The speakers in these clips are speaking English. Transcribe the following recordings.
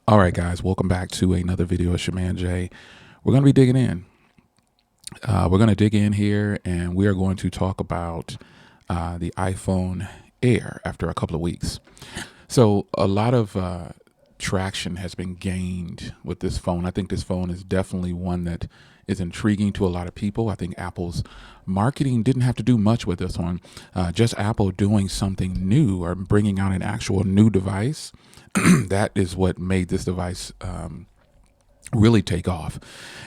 All right, guys, welcome back to another video of Shaman J. We're going to be digging in. We're going to dig in here and we are going to talk about the iPhone Air after a couple of weeks. So a lot of traction has been gained with this phone. I think this phone is definitely one that is intriguing to a lot of people. I think Apple's marketing didn't have to do much with this one. Just Apple doing something new or bringing out an actual new device. That is what made this device really take off.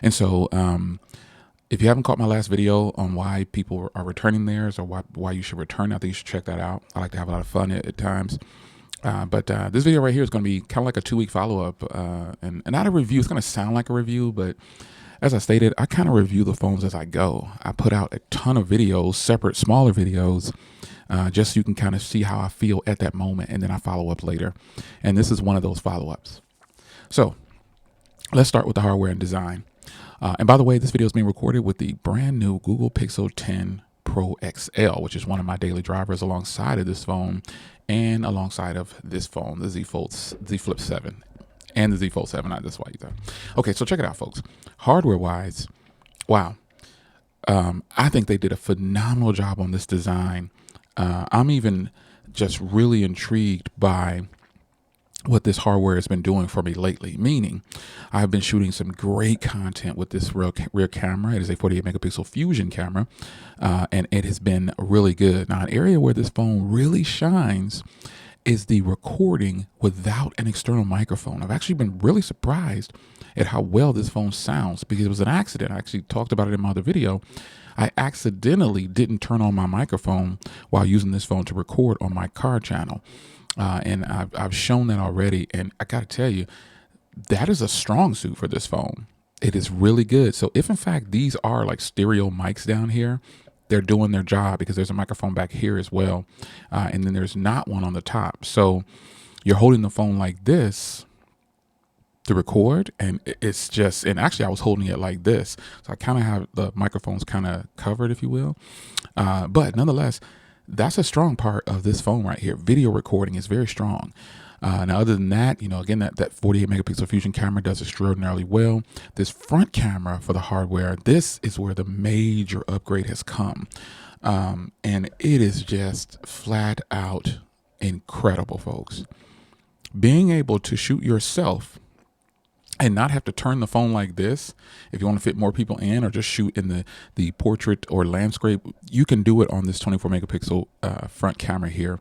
And so if you haven't caught my last video on why people are returning theirs or why you should return, I think you should check that out. I like to have a lot of fun at times. But this video right here is going to be kind of like a 2-week follow-up and not a review. It's going to sound like a review, but as I stated, I kind of review the phones as I go. I put out a ton of videos, separate, smaller videos, just so you can kind of see how I feel at that moment, and then I follow up later. And this is one of those follow-ups. So let's start with the hardware and design. And by the way, this video is being recorded with the brand new Google Pixel 10 Pro XL, which is one of my daily drivers alongside of this phone and alongside of this phone, the Z Flip 7 and the Z Fold 7, not this one either. Okay, so check it out, folks. Hardware-wise, wow. I think they did a phenomenal job on this design. I'm even just really intrigued by what this hardware has been doing for me lately, meaning I've been shooting some great content with this rear camera. It is a 48 megapixel fusion camera, and it has been really good. Now, an area where this phone really shines is the recording without an external microphone. I've actually been really surprised at how well this phone sounds because it was an accident. I actually talked about it in my other video. I accidentally didn't turn on my microphone while using this phone to record on my car channel. And I've shown that already. And I got to tell you, that is a strong suit for this phone. It is really good. So if in fact these are like stereo mics down here, they're doing their job because there's a microphone back here as well. And then there's not one on the top. So you're holding the phone like this to record, and it's just, and actually I was holding it like this. So I kind of have the microphones kind of covered, if you will. But nonetheless, that's a strong part of this phone right here. Video recording is very strong. Now, other than that, again, that 48 megapixel fusion camera does extraordinarily well. This front camera for the hardware, this is where the major upgrade has come. And it is just flat out incredible, folks. Being able to shoot yourself and not have to turn the phone like this, if you want to fit more people in or just shoot in the portrait or landscape, you can do it on this 24 megapixel front camera here.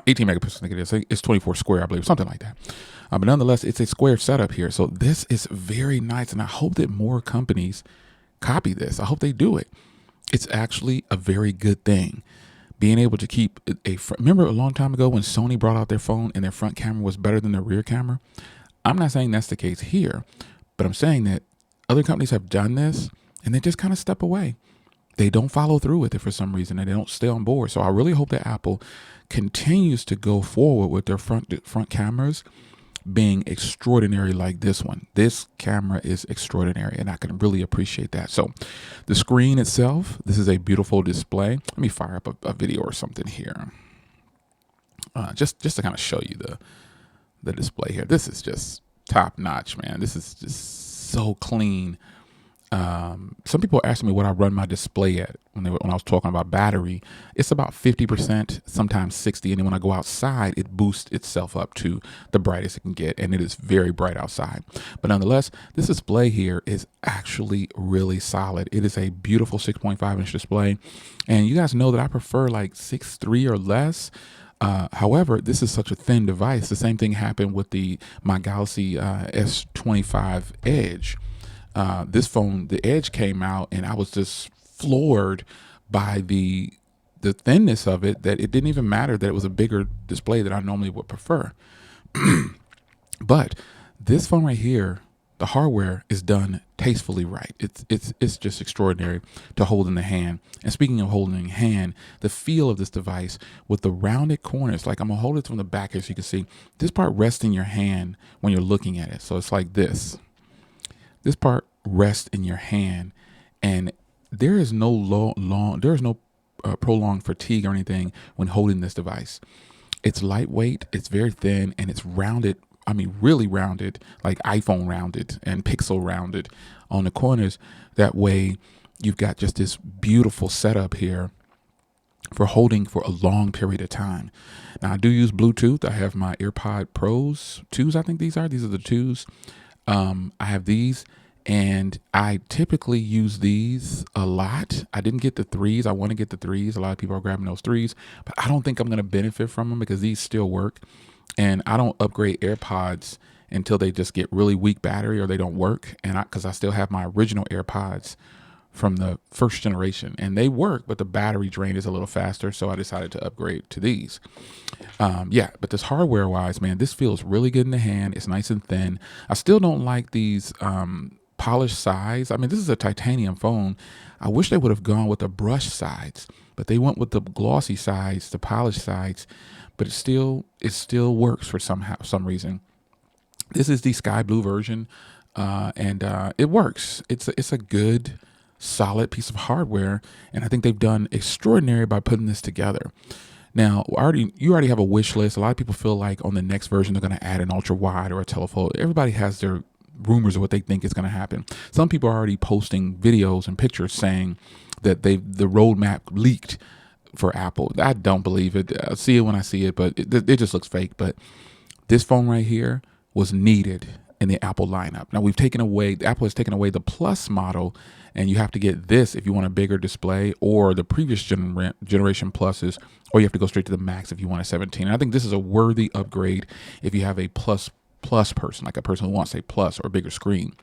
18 megapixels, I think it is. It's 24 square, I believe, something like that. But nonetheless, it's a square setup here. So this is very nice, and I hope that more companies copy this. I hope they do it. It's actually a very good thing. Being able to keep remember a long time ago when Sony brought out their phone and their front camera was better than their rear camera? I'm not saying that's the case here, but I'm saying that other companies have done this and they just kind of step away. They don't follow through with it for some reason, and they don't stay on board. So I really hope that Apple continues to go forward with their front cameras being extraordinary like this one. This camera is extraordinary, and I can really appreciate that. So the screen itself, this is a beautiful display. Let me fire up a video or something here. Just to kind of show you the display here. This is just top notch, man. This is just so clean. Some people ask me what I run my display at when I was talking about battery. It's about 50%, sometimes 60. And then when I go outside, it boosts itself up to the brightest it can get. And it is very bright outside. But nonetheless, this display here is actually really solid. It is a beautiful 6.5-inch display. And you guys know that I prefer like 6.3 or less. However, this is such a thin device. The same thing happened with my Galaxy S25 Edge. This phone, the Edge came out, and I was just floored by the thinness of it, that it didn't even matter that it was a bigger display that I normally would prefer. But this phone right here, the hardware is done tastefully right. It's just extraordinary to hold in the hand. And speaking of holding in the hand, the feel of this device with the rounded corners, like I'm gonna hold it from the back here so you can see this part rests in your hand when you're looking at it. So it's like this. This part rests in your hand, and there is no prolonged fatigue or anything when holding this device. It's lightweight, it's very thin, and it's rounded I mean, really rounded, like iPhone rounded and Pixel rounded on the corners. That way you've got just this beautiful setup here for holding for a long period of time. Now I do use Bluetooth. I have my AirPod Pros 2s. I think these are the 2s. I have these, and I typically use these a lot. I didn't get the 3s. I want to get the 3s. A lot of people are grabbing those 3s, but I don't think I'm going to benefit from them because these still work. And I don't upgrade AirPods until they just get really weak battery or they don't work. And because I still have my original AirPods from the first generation, and they work, but the battery drain is a little faster. So I decided to upgrade to these. But this hardware wise, man, this feels really good in the hand. It's nice and thin. I still don't like these polished sides. I mean, this is a titanium phone. I wish they would have gone with the brush sides, but they went with the glossy sides, the polished sides. But it still works for some reason. This is the sky blue version, and it works. It's a good, solid piece of hardware, and I think they've done extraordinary by putting this together. Now, you already have a wish list. A lot of people feel like on the next version they're going to add an ultra wide or a telephoto. Everybody has their rumors of what they think is going to happen. Some people are already posting videos and pictures saying that the roadmap leaked for Apple. I don't believe it. I'll see it when I see it, but it just looks fake. But this phone right here was needed in the Apple lineup. Now Apple has taken away the Plus model, and you have to get this if you want a bigger display, or the previous generation Pluses, or you have to go straight to the Max if you want a 17. And I think this is a worthy upgrade if you have a plus person, like a person who wants a plus or a bigger screen.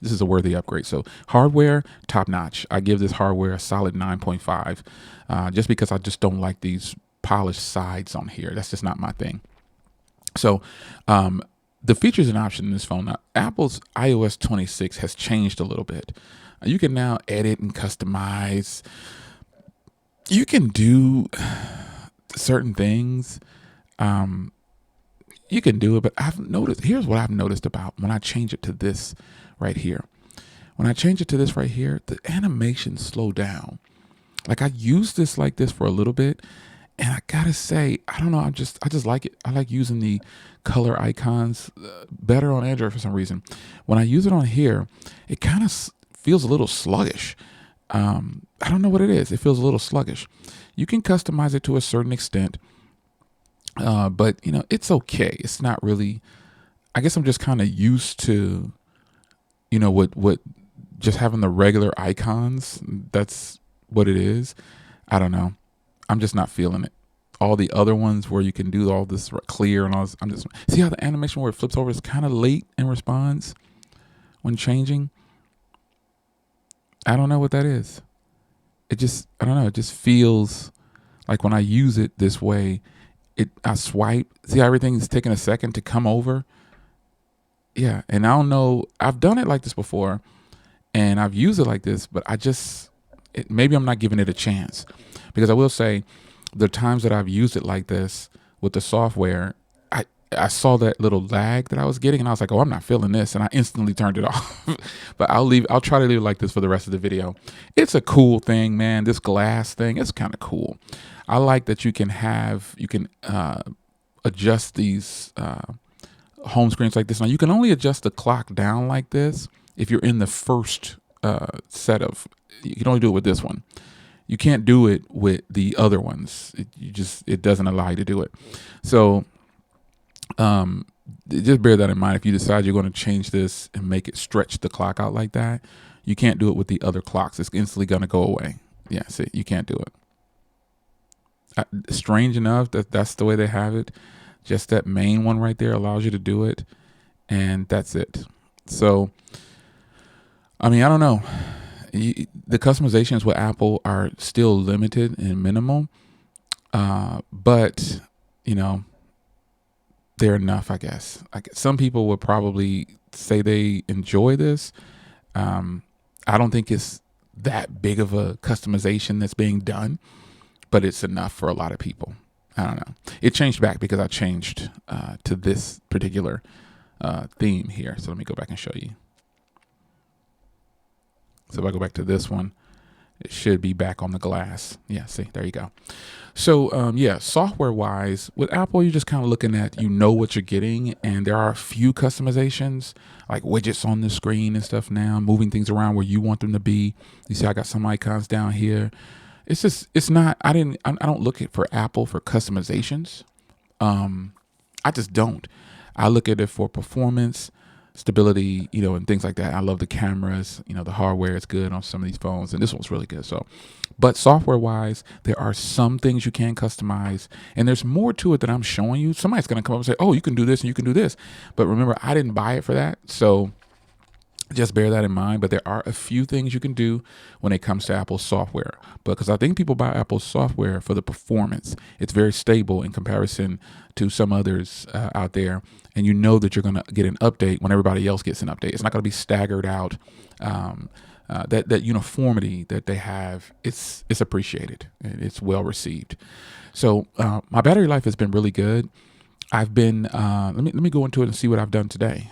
This is a worthy upgrade. So hardware, top notch. I give this hardware a solid 9.5, just because I just don't like these polished sides on here. That's just not my thing. So the features and options in this phone. Now, Apple's iOS 26 has changed a little bit. You can now edit and customize. You can do certain things. You can do it, but here's what I've noticed about when I change it to this right here. When I change it to this right here, the animation slowed down. Like I used this like this for a little bit, and I gotta say, I don't know, I just like it. I like using the color icons better on Android for some reason. When I use it on here, it kind of feels a little sluggish. I don't know what it is. It feels a little sluggish. You can customize it to a certain extent, but it's okay. It's not really. I guess I'm just kind of used to, what just having the regular icons. That's what it is. I don't know. I'm just not feeling it. All the other ones where you can do all this clear and all this, I'm just see how the animation where it flips over is kind of late in response when changing. I don't know what that is. I don't know. It just feels like when I use it this way, I swipe. See how everything's taking a second to come over. Yeah, and I don't know. I've done it like this before, and I've used it like this, but maybe I'm not giving it a chance, because I will say, the times that I've used it like this with the software, I saw that little lag that I was getting, and I was like, oh, I'm not feeling this, and I instantly turned it off. But I'll try to leave it like this for the rest of the video. It's a cool thing, man. This glass thing, it's kind of cool. I like that you can adjust these home screens like this. Now, you can only adjust the clock down like this if you're in the first set of. You can only do it with this one. You can't do it with the other ones. It doesn't allow you to do it. So just bear that in mind. If you decide you're going to change this and make it stretch the clock out like that, you can't do it with the other clocks. It's instantly going to go away. Yeah, see, you can't do it. Strange enough that's the way they have it. Just that main one right there allows you to do it, and that's it. So, I mean, I don't know. The customizations with Apple are still limited and minimal, but they're enough, I guess. Some people would probably say they enjoy this. I don't think it's that big of a customization that's being done, but it's enough for a lot of people. I don't know. It changed back because I changed to this particular theme here. So let me go back and show you. So if I go back to this one, It should be back on the glass. Yeah, see, there you go. So, yeah, software wise, with Apple, you're just kind of looking at, what you're getting, and there are a few customizations like widgets on the screen and stuff now, moving things around where you want them to be. You see, I got some icons down here. It's not, I don't look at for Apple for customizations. I just don't. I look at it for performance, stability, and things like that. I love the cameras, the hardware is good on some of these phones, and this one's really good. So, but software wise, there are some things you can customize, and there's more to it that I'm showing you. Somebody's going to come up and say, oh, you can do this and you can do this. But remember, I didn't buy it for that. So just bear that in mind. But there are a few things you can do when it comes to Apple software, because I think people buy Apple software for the performance. It's very stable in comparison to some others out there, and you know that you're going to get an update when everybody else gets an update. It's not going to be staggered out. That uniformity that they have, it's appreciated and it's well received. So my battery life has been really good. I've been let me go into it and see what I've done today.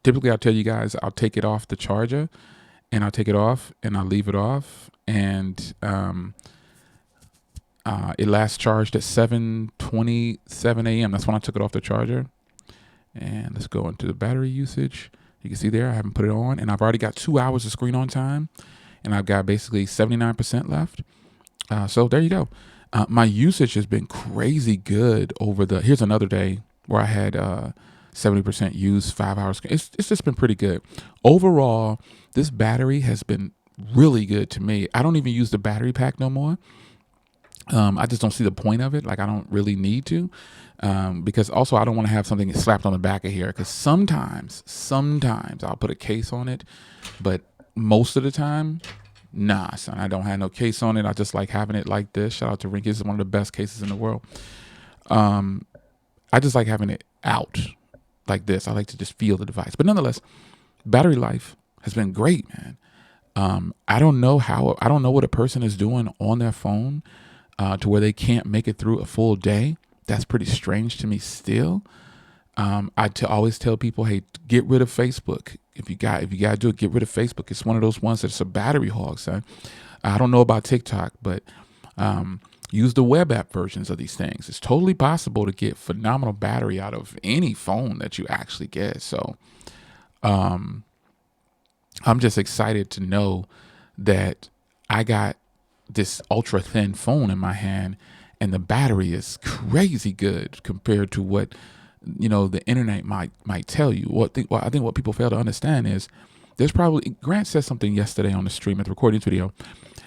Typically, I'll tell you guys, I'll take it off the charger, and I'll take it off, and I'll leave it off, and it last charged at 7:27 a.m. That's when I took it off the charger. And let's go into the battery usage. You can see there, I haven't put it on, and I've already got 2 hours of screen on time, and I've got basically 79% left. So there you go. My usage has been crazy good here's another day where I had 70% use, 5 hours. It's just been pretty good. Overall, this battery has been really good to me. I don't even use the battery pack no more. I just don't see the point of it. Like, I don't really need to, because also I don't want to have something slapped on the back of here, because sometimes I'll put a case on it, but most of the time, nah, son, I don't have no case on it. I just like having it like this. Shout out to Rinky. It's one of the best cases in the world. I just like having it out like this. I like to just feel the device. But nonetheless, battery life has been great, man. I don't know what a person is doing on their phone to where they can't make it through a full day. That's pretty strange to me still. Always tell people, hey, get rid of Facebook. If you got to do it, get rid of Facebook. It's one of those ones that's a battery hog, son. I don't know about TikTok, but use the web app versions of these things. It's totally possible to get phenomenal battery out of any phone that you actually get. So I'm just excited to know that I got this ultra thin phone in my hand, and the battery is crazy good compared to what the internet might tell you. I think what people fail to understand is there's probably, Grant said something yesterday on the stream at the recording video.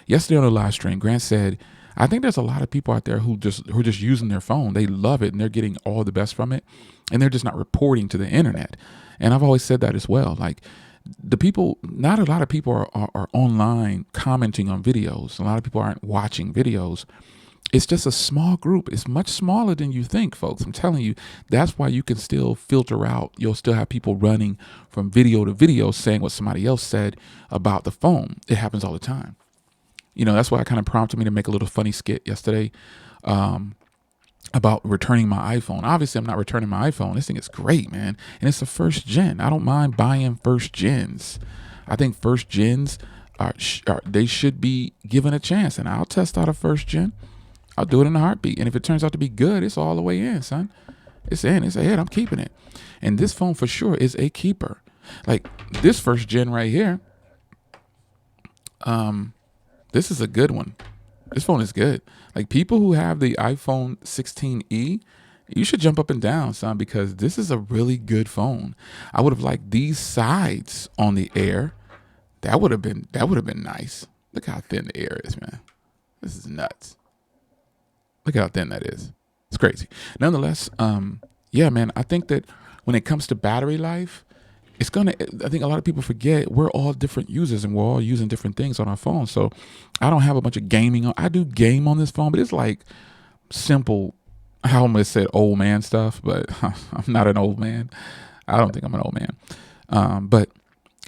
Yesterday on the live stream, Grant said, I think there's a lot of people out there who are just using their phone. They love it and they're getting all the best from it, and they're just not reporting to the internet. And I've always said that as well. Like, not a lot of people are online commenting on videos. A lot of people aren't watching videos. It's just a small group. It's much smaller than you think, folks. I'm telling you, that's why you can still filter out. You'll still have people running from video to video saying what somebody else said about the phone. It happens all the time. That's why it kind of prompted me to make a little funny skit yesterday about returning my iPhone. Obviously, I'm not returning my iPhone. This thing is great, man. And it's a first gen. I don't mind buying first gens. I think first gens they should be given a chance. And I'll test out a first gen. I'll do it in a heartbeat. And if it turns out to be good, it's all the way in, son. It's in. It's ahead. I'm keeping it. And this phone for sure is a keeper. Like this first gen right here. This is a good one. This phone is good. Like people who have the iPhone 16e, you should jump up and down, son, because this is a really good phone. I would have liked these sides on the Air. That would have been nice. Look how thin the Air is, man. This is nuts. Look how thin that is. It's crazy. Nonetheless, yeah, man, I think that when it comes to battery life, I think a lot of people forget we're all different users and we're all using different things on our phones. So I don't have a bunch of gaming on. I do game on this phone, but it's like simple, I almost said old man stuff, but I'm not an old man. I don't think I'm an old man. But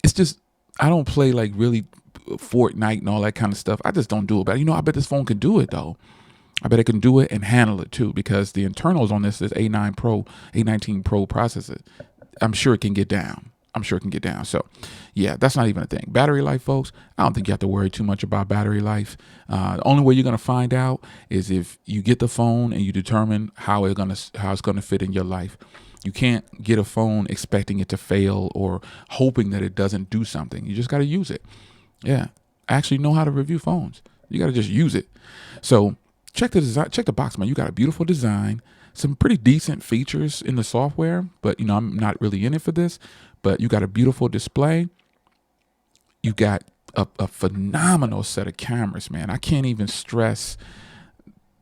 it's just, I don't play like really Fortnite and all that kind of stuff. I just don't do it. But I bet this phone can do it though. I bet it can do it and handle it too, because the internals on this is A19 Pro processor. I'm sure it can get down. I'm sure it can get down. So yeah, that's not even a thing. Battery life, folks, I don't think you have to worry too much about battery life. The only way you're going to find out is if you get the phone and you determine how it's going to fit in your life. You can't get a phone expecting it to fail or hoping that it doesn't do something. You just got to use it. Yeah. I actually know how to review phones. You got to just use it. So check the design, check the box, man. You got a beautiful design, some pretty decent features in the software, but I'm not really in it for this, but you got a beautiful display. You got a phenomenal set of cameras, man. I can't even stress.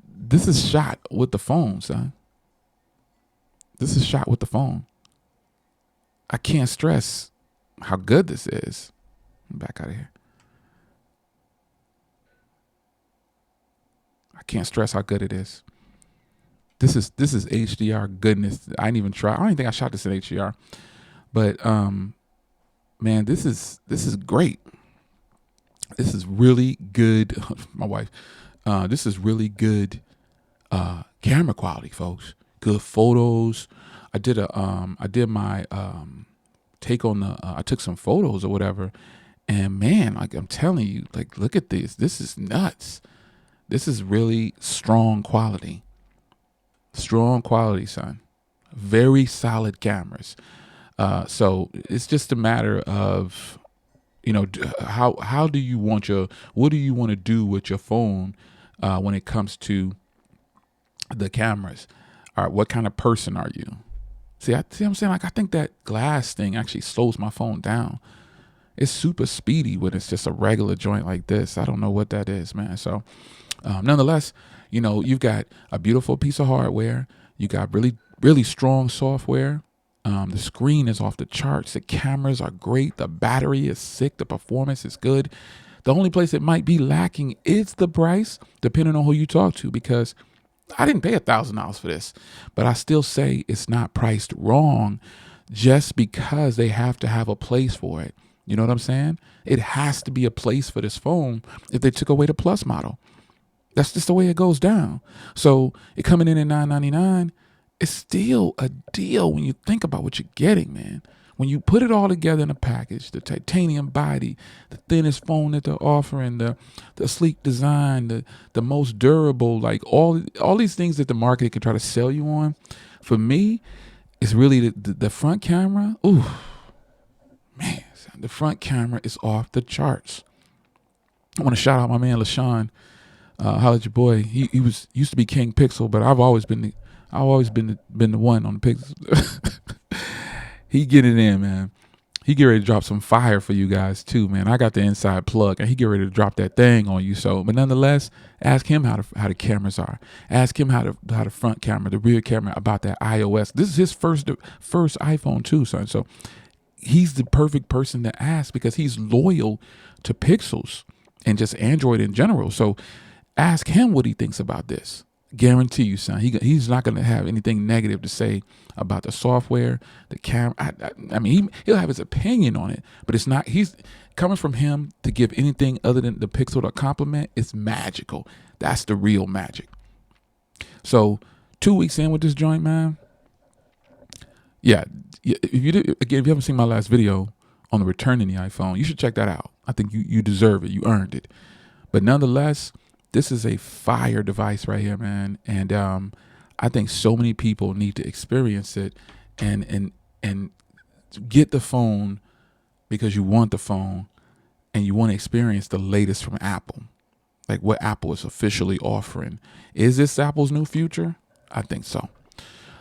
This is shot with the phone, son. This is shot with the phone. I can't stress how good this is. Back out of here. I can't stress how good it is. This is HDR goodness. I didn't even try. I don't even think I shot this in HDR. But man, this is great. This is really good. My wife. This is really good camera quality, folks. Good photos. I did my take on the I took some photos or whatever, and man, like I'm telling you, like look at this. This is nuts. This is really strong quality. Strong quality, son. Very solid cameras. So it's just a matter of, how do you want what do you want to do with your phone when it comes to the cameras? All right, what kind of person are you? See what I'm saying? Like, I think that glass thing actually slows my phone down. It's super speedy when it's just a regular joint like this. I don't know what that is, man. So nonetheless, you've got a beautiful piece of hardware. You got really, really strong software. The screen is off the charts. The cameras are great. The battery is sick. The performance is good. The only place it might be lacking is the price, depending on who you talk to, because I didn't pay $1,000 for this, but I still say it's not priced wrong just because they have to have a place for it. You know what I'm saying? It has to be a place for this phone if they took away the Plus model. That's just the way it goes down. So it coming in at $999, it's still a deal when you think about what you're getting, man. When you put it all together in a package, the titanium body, the thinnest phone that they're offering, the sleek design, the most durable, like all these things that the market can try to sell you on, for me, it's really the front camera. Ooh, man, the front camera is off the charts. I want to shout out my man LaShawn. Holla at your boy. He used to be King Pixel, but I've always been the one on the Pixel. He get it in, man. He get ready to drop some fire for you guys too, man. I got the inside plug, and he get ready to drop that thing on you. So, but nonetheless, ask him how the cameras are. Ask him how the front camera, the rear camera, about that iOS. This is his first iPhone too, son. So he's the perfect person to ask because he's loyal to Pixels and just Android in general. So ask him what he thinks about this. Guarantee you, son, he's not going to have anything negative to say about the software, the camera. I mean, he'll have his opinion on it, but it's not. He's coming from him to give anything other than the Pixel a compliment. It's magical. That's the real magic. So 2 weeks in with this joint, man. Yeah, if you haven't seen my last video on the returning the iPhone, you should check that out. I think you deserve it. You earned it. But nonetheless, this is a fire device right here, man. And I think so many people need to experience it and get the phone because you want the phone and you want to experience the latest from Apple. Like what Apple is officially offering. Is this Apple's new future? I think so.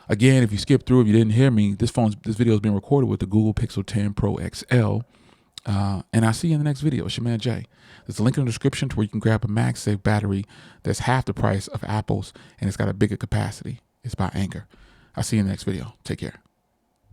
Again, if you skip through, if you didn't hear me, this video is being recorded with the Google Pixel 10 Pro XL. And I'll see you in the next video. It's your man Jay. There's a link in the description to where you can grab a MagSafe battery that's half the price of Apple's, and it's got a bigger capacity. It's by Anchor. I'll see you in the next video. Take care.